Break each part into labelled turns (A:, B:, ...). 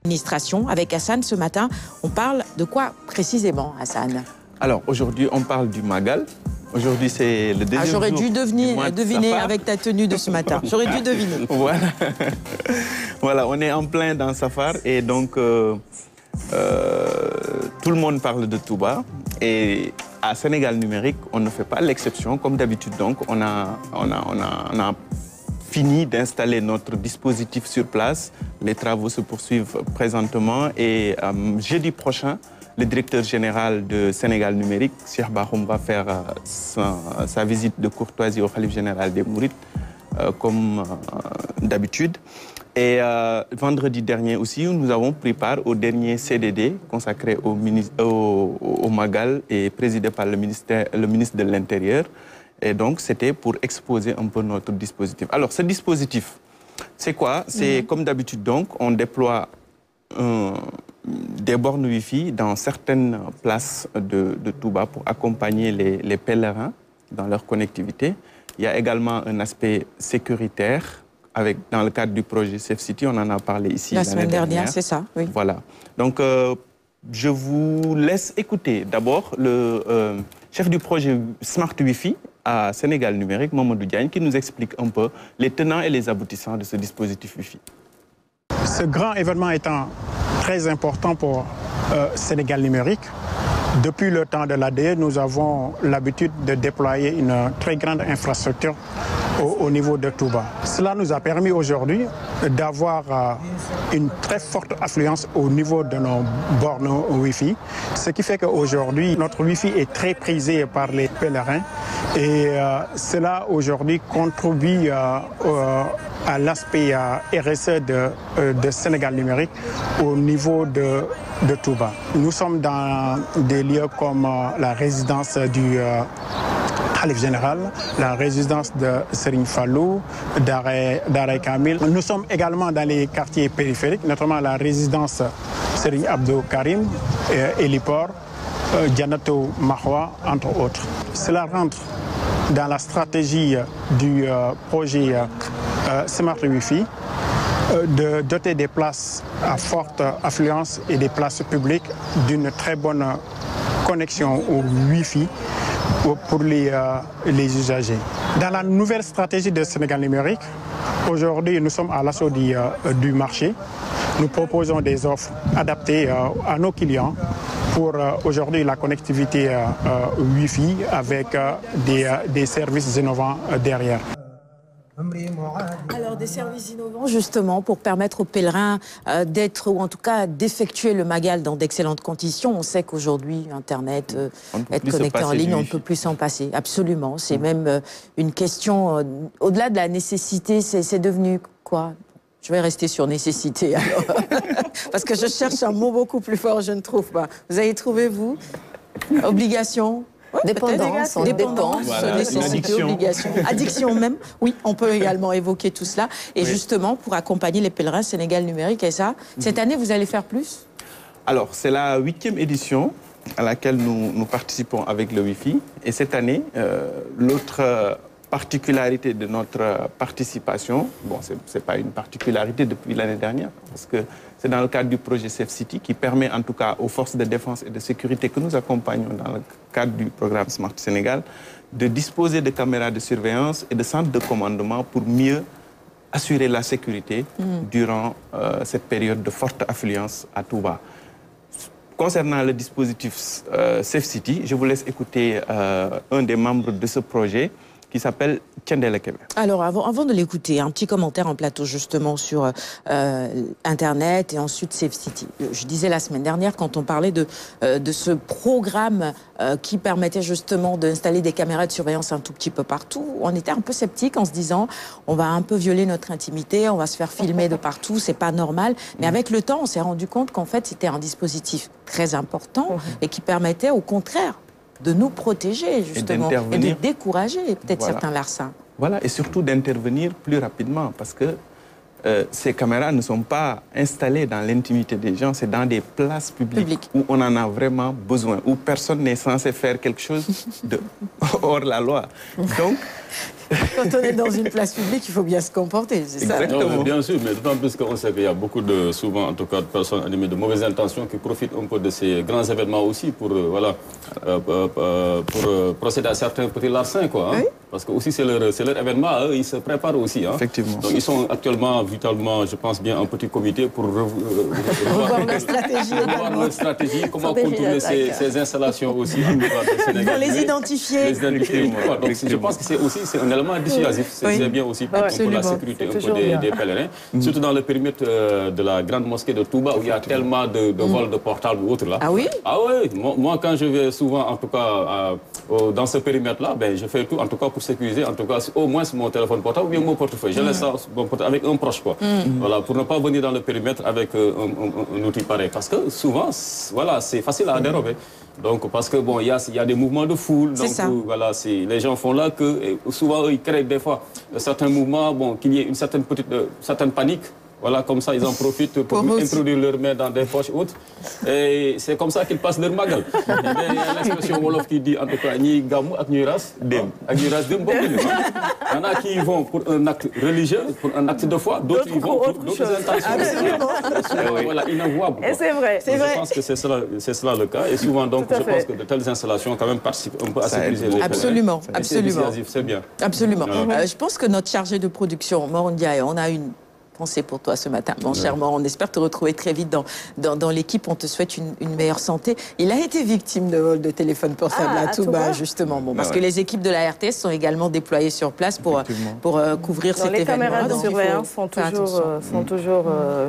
A: Administration, avec Hassan ce matin, on parle de quoi précisément, Hassan?
B: Alors aujourd'hui, on parle du Magal. Aujourd'hui, c'est le deuxième jour.
A: J'aurais dû deviner avec ta tenue de ce matin. J'aurais dû deviner.
B: Voilà. Voilà, on est en plein dans Safar et donc tout le monde parle de Touba. Et à Sénégal Numérique, on ne fait pas l'exception. Comme d'habitude, donc, on a fini d'installer notre dispositif sur place. Les travaux se poursuivent présentement et jeudi prochain, le directeur général de Sénégal Numérique, Cheikh Bakhoum, va faire sa visite de courtoisie au Khalife général des Mourides, comme d'habitude. Et vendredi dernier aussi, nous avons pris part au dernier CDD consacré au Magal et présidé par le ministre de l'Intérieur. Et donc, c'était pour exposer un peu notre dispositif. Alors, ce dispositif, c'est quoi? C'est comme d'habitude, donc, on déploie des bornes Wi-Fi dans certaines places de Touba pour accompagner les pèlerins dans leur connectivité. Il y a également un aspect sécuritaire dans le cadre du projet Safe City. On en a parlé ici
A: la semaine dernière, c'est ça, oui.
B: Voilà. Donc, je vous laisse écouter d'abord le chef du projet Smart Wi-Fi à Sénégal Numérique, Mamadou Diagne, qui nous explique un peu les tenants et les aboutissants de ce dispositif Wi-Fi.
C: Ce grand événement étant très important pour Sénégal Numérique, depuis le temps de l'ADE, nous avons l'habitude de déployer une très grande infrastructure au niveau de Touba. Cela nous a permis aujourd'hui d'avoir une très forte affluence au niveau de nos bornes Wi-Fi, ce qui fait qu'aujourd'hui, notre Wi-Fi est très prisé par les pèlerins et cela aujourd'hui contribue à l'aspect RSE de Sénégal Numérique au niveau de Touba. Nous sommes dans des lieux comme la résidence du Khalife général, la résidence de Serigne Fallou, Daré Kamil. Nous sommes également dans les quartiers périphériques, notamment la résidence Serigne Abdou Karim, Héliport, Dianato Mahwa, entre autres. Cela rentre dans la stratégie du projet Smart Wi-Fi de doter des places à forte affluence et des places publiques d'une très bonne connexion au Wi-Fi pour les usagers. Dans la nouvelle stratégie de Sénégal Numérique, aujourd'hui nous sommes à l'assaut du marché. Nous proposons des offres adaptées à nos clients pour aujourd'hui la connectivité Wi-Fi avec des services innovants derrière.
A: Alors des services innovants justement pour permettre aux pèlerins d'être ou en tout cas d'effectuer le Magal dans d'excellentes conditions. On sait qu'aujourd'hui Internet, être connecté en ligne, on ne peut plus s'en passer. Absolument, c'est même une question au-delà de la nécessité, c'est devenu quoi? Je vais rester sur nécessité alors. Parce que je cherche un mot beaucoup plus fort, je ne trouve pas. Vous avez trouvé vous? Obligation?
D: Dépendance,
B: voilà,
A: nécessité, obligation, addiction même. Oui, on peut également évoquer tout cela. Et justement, pour accompagner les pèlerins Sénégal Numérique, et ça, cette année, vous allez faire plus? Alors,
B: c'est la 8e édition à laquelle nous participons avec le Wi-Fi. Et cette année, l'autre particularité de notre participation, bon, ce n'est pas une particularité depuis l'année dernière, parce que c'est dans le cadre du projet Safe City qui permet en tout cas aux forces de défense et de sécurité que nous accompagnons dans le cadre du programme Smart Sénégal de disposer de caméras de surveillance et de centres de commandement pour mieux assurer la sécurité durant cette période de forte affluence à Touba. Concernant le dispositif Safe City, je vous laisse écouter un des membres de ce projet qui s'appelle Tiendele Kébé.
A: Alors, avant de l'écouter, un petit commentaire en plateau justement sur Internet et ensuite Safe City. Je disais la semaine dernière, quand on parlait de ce programme qui permettait justement d'installer des caméras de surveillance un tout petit peu partout, on était un peu sceptique en se disant on va un peu violer notre intimité, on va se faire filmer de partout, c'est pas normal. Mais avec le temps, on s'est rendu compte qu'en fait, c'était un dispositif très important et qui permettait au contraire de nous protéger, justement, et de décourager peut-être certains larcins.
B: Voilà, et surtout d'intervenir plus rapidement, parce que ces caméras ne sont pas installées dans l'intimité des gens, c'est dans des places publiques où on en a vraiment besoin, où personne n'est censé faire quelque chose de hors la loi. Donc,
A: Quand on est dans une place publique, il faut bien se comporter, c'est ça.
D: Non, bien sûr, mais d'autant plus qu'on sait qu'il y a beaucoup de, souvent en tout cas, de personnes animées de mauvaises intentions qui profitent un peu de ces grands événements aussi pour, pour procéder à certains petits larcins, quoi. Hein. Oui. Parce que aussi c'est leur événement, eux, ils se préparent aussi. Hein.
B: Effectivement.
D: Donc ils sont actuellement, vitalement, je pense bien, un petit comité pour
A: revoir leur stratégie également.
D: Leur stratégie, comment contourner ces installations aussi.
A: Pour les identifier.
D: Donc je pense que c'est aussi un élément dissuasif. C'est bien aussi pour la sécurité un peu des pèlerins. Surtout dans le périmètre de la grande mosquée de Touba où il y a tellement de vols de portables ou autres là.
A: Ah oui?
D: Ah oui. Moi, quand je vais souvent, en tout cas, dans ce périmètre-là, ben, je fais tout, en tout cas, pour sécuriser, en tout cas, au moins mon téléphone portable ou bien mon portefeuille. Je laisse ça avec un proche, quoi. Voilà, pour ne pas venir dans le périmètre avec un outil pareil. Parce que souvent, voilà, c'est facile à dérober. Donc, parce que bon, il y a des mouvements de foule, donc voilà, les gens font là que et souvent ils créent des fois certains mouvements, bon, qu'il y ait une certaine panique. Voilà, comme ça, ils en profitent pour introduire leurs mains dans des poches hautes. Et c'est comme ça qu'ils passent leur magal. Il y a l'expression Wolof qui dit, en tout cas, ni gamu ak ni ras dem. Ak ni ras dem, bon, il y en a qui y vont pour un acte religieux, pour un acte de foi, d'autres y vont pour d'autres intentions.
A: Absolument.
D: Voilà, inavouable.
A: Et c'est vrai, c'est vrai.
D: Je pense que c'est cela le cas. Et souvent, donc, je pense que de telles installations, quand même, participent un peu à sécuriser les
A: Absolument, absolument.
D: C'est bien.
A: Absolument. Je pense que notre chargé de production, Mor Ndiaye, on a une pensée pour toi ce matin, mon cher Mor. On espère te retrouver très vite dans l'équipe. On te souhaite une meilleure santé. Il a été victime de vol de téléphone portable à Touba, justement. Bon, parce que les équipes de la RTS sont également déployées sur place pour couvrir cet événement.
E: Les caméras de surveillance sont toujours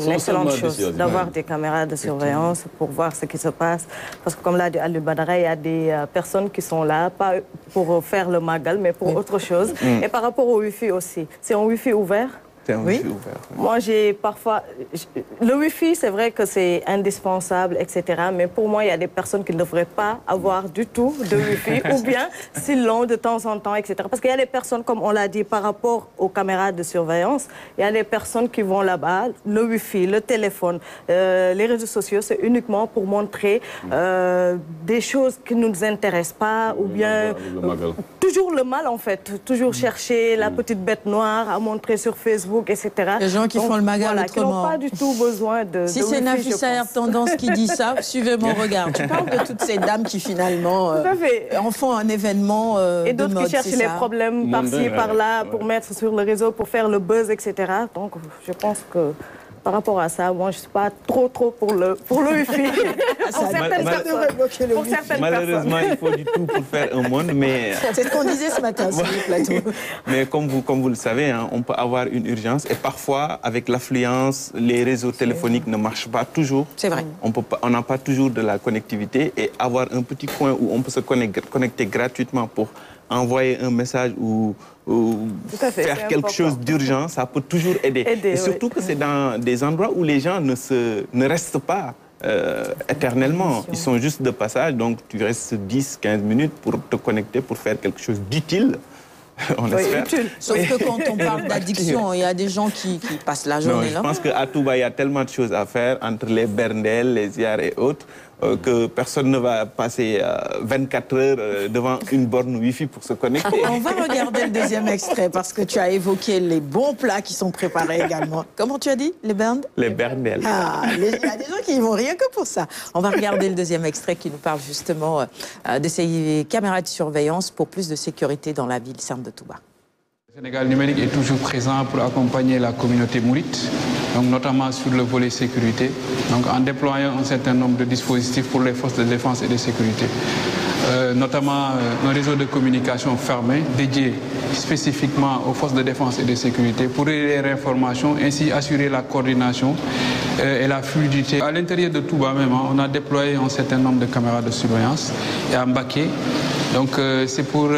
E: une excellente chose d'avoir des caméras de surveillance pour voir ce qui se passe. Parce que comme l'a dit Ali Badara, il y a des personnes qui sont là, pas pour faire le magal, mais pour autre chose. Et par rapport au Wi-Fi aussi, c'est un Wi-Fi ouvert.
B: Oui.
E: Moi, j'ai parfois... Le Wi-Fi, c'est vrai que c'est indispensable, etc. Mais pour moi, il y a des personnes qui ne devraient pas avoir du tout de Wi-Fi, ou bien s'ils l'ont de temps en temps, etc. Parce qu'il y a des personnes, comme on l'a dit, par rapport aux caméras de surveillance, il y a des personnes qui vont là-bas, le Wi-Fi, le téléphone, les réseaux sociaux, c'est uniquement pour montrer des choses qui ne nous intéressent pas, ou bien... toujours le mal, en fait. Toujours chercher la petite bête noire à montrer sur Facebook, etc.
A: Les gens qui font le magal
E: voilà,
A: autrement.
E: Qui n'ont pas du tout besoin de...
A: Si c'est Nafissa Air Tendance qui dit ça, suivez mon regard. Tu parles de toutes ces dames qui finalement en font un événement
E: et d'autres qui cherchent les problèmes par-ci, par-là, pour mettre sur le réseau, pour faire le buzz, etc. Donc je pense que... Par rapport à ça, moi, je ne suis pas trop pour le Wi-Fi.
B: Malheureusement, il faut du tout pour faire un monde, mais...
A: C'est ce qu'on disait ce matin sur le plateau.
B: Mais comme vous le savez, hein, on peut avoir une urgence et parfois, avec l'affluence, les réseaux téléphoniques ne marchent pas toujours.
A: C'est vrai.
B: On n'a pas toujours de la connectivité et avoir un petit coin où on peut se connecter gratuitement pour envoyer un message ou faire quelque chose d'urgent, ça peut toujours aider. Et surtout que c'est dans des endroits où les gens ne restent pas éternellement. Ils sont juste de passage, donc tu restes 10-15 minutes pour te connecter, pour faire quelque chose d'utile. On espère.
A: Sauf que quand on parle d'addiction, il y a des gens qui passent la journée là.
B: Je pense qu'à Touba, il y a tellement de choses à faire entre les berndels, les ziars et autres, que personne ne va passer 24 heures devant une borne Wi-Fi pour se connecter.
A: On va regarder le deuxième extrait parce que tu as évoqué les bons plats qui sont préparés également. Comment tu as dit? Les berndels?
B: Les berndels.
A: Il y a des gens qui y vont rien que pour ça. On va regarder le deuxième extrait qui nous parle justement de ces caméras de surveillance pour plus de sécurité dans la ville sainte de Touba.
F: Le Sénégal numérique est toujours présent pour accompagner la communauté mouride, donc notamment sur le volet sécurité, donc en déployant un certain nombre de dispositifs pour les forces de défense et de sécurité. Notamment un réseau de communication fermé, dédié spécifiquement aux forces de défense et de sécurité pour relayer l'information, ainsi assurer la coordination et la fluidité. À l'intérieur de Touba même, on a déployé un certain nombre de caméras de surveillance et à Mbacké. Donc c'est pour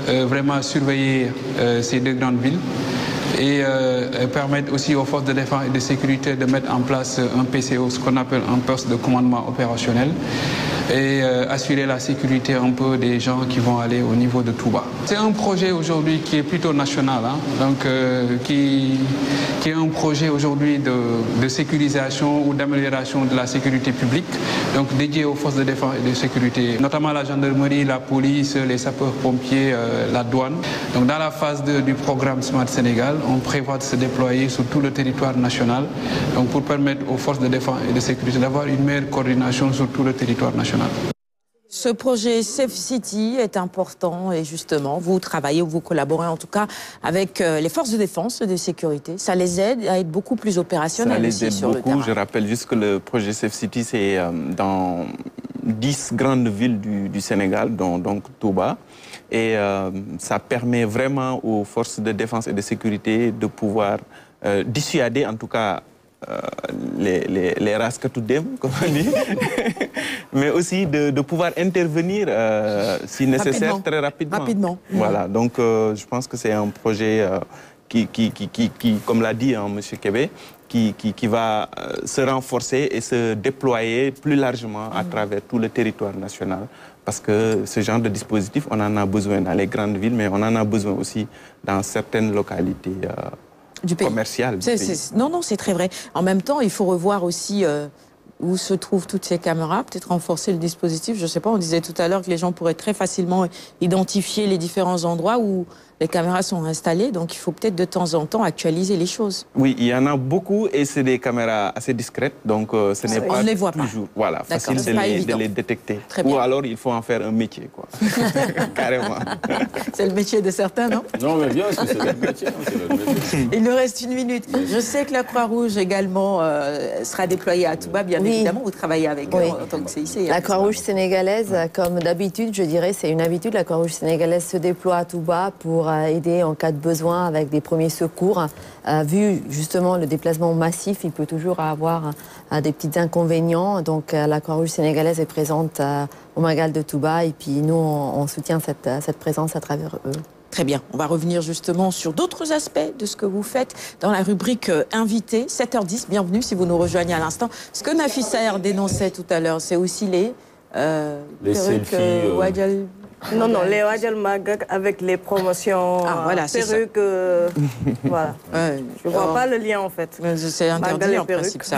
F: vraiment surveiller ces deux grandes villes et permettre aussi aux forces de défense et de sécurité de mettre en place un PCO, ce qu'on appelle un poste de commandement opérationnel, et assurer la sécurité un peu des gens qui vont aller au niveau de Touba. C'est un projet aujourd'hui qui est plutôt national, hein, donc qui est un projet aujourd'hui de sécurisation ou d'amélioration de la sécurité publique, donc dédié aux forces de défense et de sécurité, notamment la gendarmerie, la police, les sapeurs-pompiers, la douane. Donc dans la phase 2 du programme Smart Sénégal, on prévoit de se déployer sur tout le territoire national, donc pour permettre aux forces de défense et de sécurité d'avoir une meilleure coordination sur tout le territoire national.
A: Ce projet Safe City est important et justement, vous travaillez ou vous collaborez en tout cas avec les forces de défense et de sécurité. Ça les aide à être beaucoup plus opérationnels aussi sur le terrain.
B: Je rappelle juste que le projet Safe City, c'est dans 10 grandes villes du Sénégal, dont donc Touba. Et ça permet vraiment aux forces de défense et de sécurité de pouvoir dissuader en tout cas les raskatoudem, comme on dit, mais aussi de pouvoir intervenir si nécessaire très rapidement. Voilà, donc je pense que c'est un projet qui comme l'a dit M. Kébé, qui va se renforcer et se déployer plus largement à travers tout le territoire national. Parce que ce genre de dispositif, on en a besoin dans les grandes villes, mais on en a besoin aussi dans certaines localités
A: du pays.
B: Commercial.
A: Non, c'est très vrai. En même temps, il faut revoir aussi où se trouvent toutes ces caméras, peut-être renforcer le dispositif. Je ne sais pas, on disait tout à l'heure que les gens pourraient très facilement identifier les différents endroits où les caméras sont installées. Donc, il faut peut-être de temps en temps actualiser les choses.
B: Oui, il y en a beaucoup et c'est des caméras assez discrètes. Donc, ce n'est pas
A: les voit
B: toujours voilà, facile de les détecter.
A: Ou
B: alors, il faut en faire un métier, quoi. Carrément.
A: C'est le métier de certains, non?
D: Non, mais bien sûr, c'est le métier.
A: Il nous reste 1 minute. Je sais que la Croix-Rouge également sera déployée à Touba, bien évidemment. Vous travaillez avec eux en tant que CIC.
G: La Croix-Rouge sénégalaise, comme d'habitude, je dirais, c'est une habitude. La Croix-Rouge sénégalaise se déploie à Touba pour aider en cas de besoin avec des premiers secours. Vu justement le déplacement massif, il peut toujours avoir des petits inconvénients. Donc la Croix-Rouge sénégalaise est présente au Magal de Touba et puis nous, on soutient cette présence à travers eux.
A: Très bien. On va revenir justement sur d'autres aspects de ce que vous faites dans la rubrique Invité, 7h10. Bienvenue si vous nous rejoignez à l'instant. Ce que Nafissa dénonçait tout à l'heure, c'est aussi les
D: selfies.
E: Non, les Wadjal Magak avec les promotions, perruques. Voilà. Je ne vois pas le lien en fait.
A: C'est interdit en principe ça.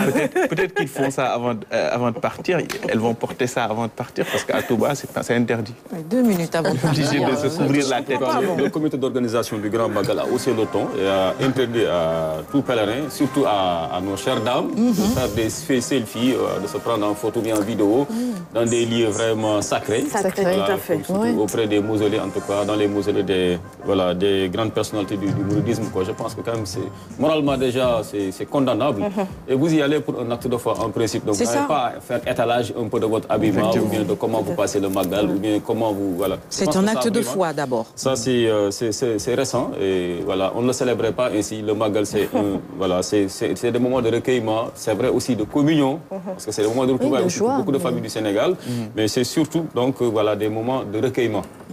B: Peut-être qu'ils font ça avant de partir. Elles vont porter ça avant de partir parce qu'à Touba, c'est interdit.
A: 2 minutes avant de partir.
B: Obligé de se couvrir la tête.
D: Le comité d'organisation du Grand Magal a haussé le ton et a interdit à tout pèlerin, surtout à nos chères dames, de faire des selfies, de se prendre en photo ou en vidéo dans des lieux vraiment sacrés.
E: Sacrés, tout à fait.
D: Auprès des mausolées, en tout cas, dans les mausolées des grandes personnalités du mouridisme. Je pense que quand même, moralement déjà, c'est condamnable. Et vous y allez pour un acte de foi en principe. Donc, vous n'allez pas faire étalage un peu de votre habillement, ou bien de comment vous passez le Magal, ou bien comment vous... Voilà.
A: C'est un acte de foi d'abord.
D: Ça, c'est récent. Et voilà, on ne le célébrait pas ainsi. Le Magal, c'est des moments de recueillement. C'est vrai aussi de communion, parce que c'est des moments de retrouvailles pour beaucoup de familles du Sénégal. Mais c'est surtout donc, voilà, des moments de recueillement.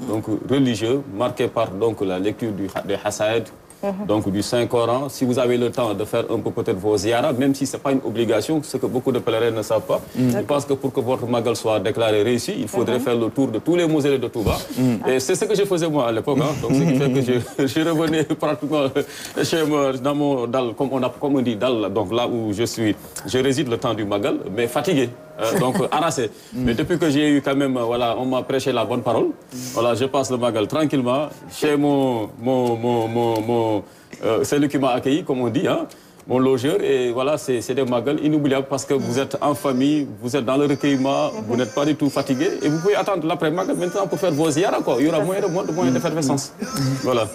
D: Donc religieux, marqué par donc, la lecture des Hassaïd, donc du Saint-Coran. Si vous avez le temps de faire un peu peut-être vos ziyaras, même si ce n'est pas une obligation, ce que beaucoup de pèlerins ne savent pas, je pense que pour que votre Magal soit déclaré réussi, il faudrait faire le tour de tous les mausolées de Touba. Et c'est ce que je faisais moi à l'époque. Donc ce qui fait que je revenais pratiquement chez moi, dans mon dal, comme on dit, dal, donc là où je réside le temps du Magal, mais fatigué. Donc harassé. Mais depuis que j'ai eu quand même, voilà, on m'a prêché la bonne parole, voilà, je passe le Magal tranquillement chez celui qui m'a accueilli, comme on dit, hein, mon logeur. Et voilà, c'est des Magal inoubliables parce que vous êtes en famille, vous êtes dans le recueillement, vous n'êtes pas du tout fatigué. Et vous pouvez attendre l'après-Magal maintenant pour faire vos ziyaras, quoi. Il y aura moins d'effervescence. Voilà.